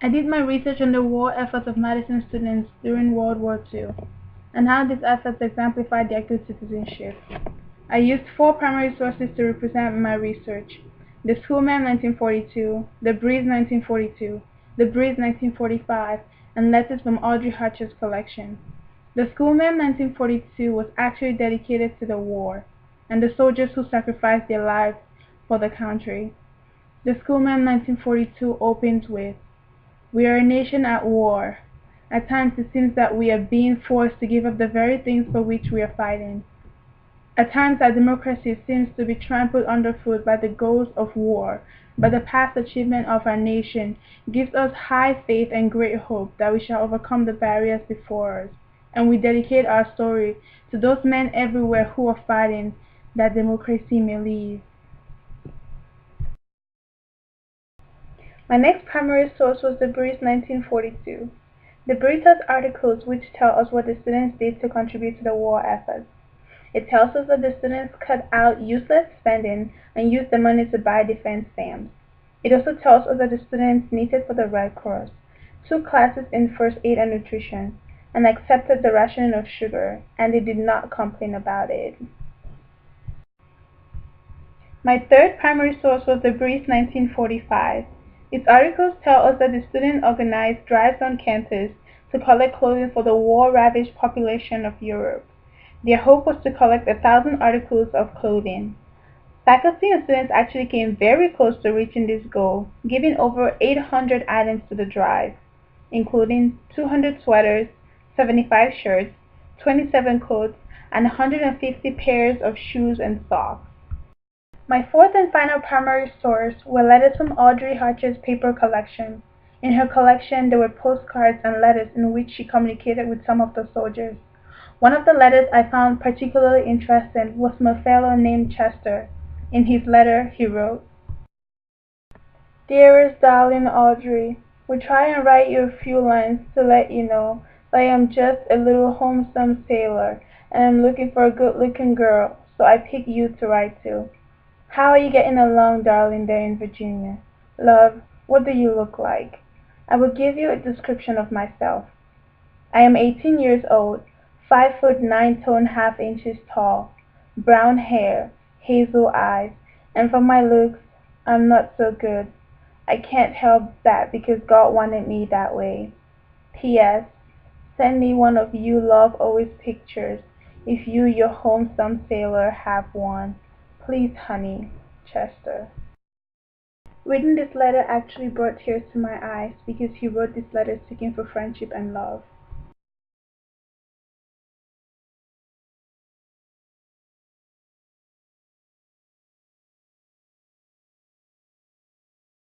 I did my research on the war efforts of Madison students during World War II, and how these efforts exemplified their good citizenship. I used four primary sources to represent my research: the Schoolman 1942, the Breeze 1942, the Breeze 1945, and letters from Audrey Hatcher's collection. The Schoolman 1942 was actually dedicated to the war, and the soldiers who sacrificed their lives for the country. The Schoolman 1942 opens with, "We are a nation at war. At times it seems that we are being forced to give up the very things for which we are fighting. At times our democracy seems to be trampled underfoot by the ghost of war, but the past achievement of our nation gives us high faith and great hope that we shall overcome the barriers before us, and we dedicate our story to those men everywhere who are fighting that democracy may live." My next primary source was the Breeze 1942. The Breeze has articles which tell us what the students did to contribute to the war effort. It tells us that the students cut out useless spending and used the money to buy defense stamps. It also tells us that the students knitted for the Red Cross, took classes in first aid and nutrition, and accepted the rationing of sugar, and they did not complain about it. My third primary source was the Breeze 1945. Its articles tell us that the students organized drives on campus to collect clothing for the war-ravaged population of Europe. Their hope was to collect 1,000 articles of clothing. Faculty and students actually came very close to reaching this goal, giving over 800 items to the drive, including 200 sweaters, 75 shirts, 27 coats, and 150 pairs of shoes and socks. My fourth and final primary source were letters from Audrey Hatcher's paper collection. In her collection there were postcards and letters in which she communicated with some of the soldiers. One of the letters I found particularly interesting was from a fellow named Chester. In his letter he wrote, "Dearest darling Audrey, we try and write you a few lines to let you know that I am just a little homesome sailor and am looking for a good-looking girl, so I picked you to write to. How are you getting along, darling, there in Virginia? Love, what do you look like? I will give you a description of myself. I am 18 years old, 5 foot 9 2½ inches tall, brown hair, hazel eyes, and for my looks, I'm not so good. I can't help that because God wanted me that way. P.S. Send me one of you love always pictures if you, your homesome sailor, have one. Please, honey, Chester." Reading this letter actually brought tears to my eyes because he wrote this letter seeking for friendship and love.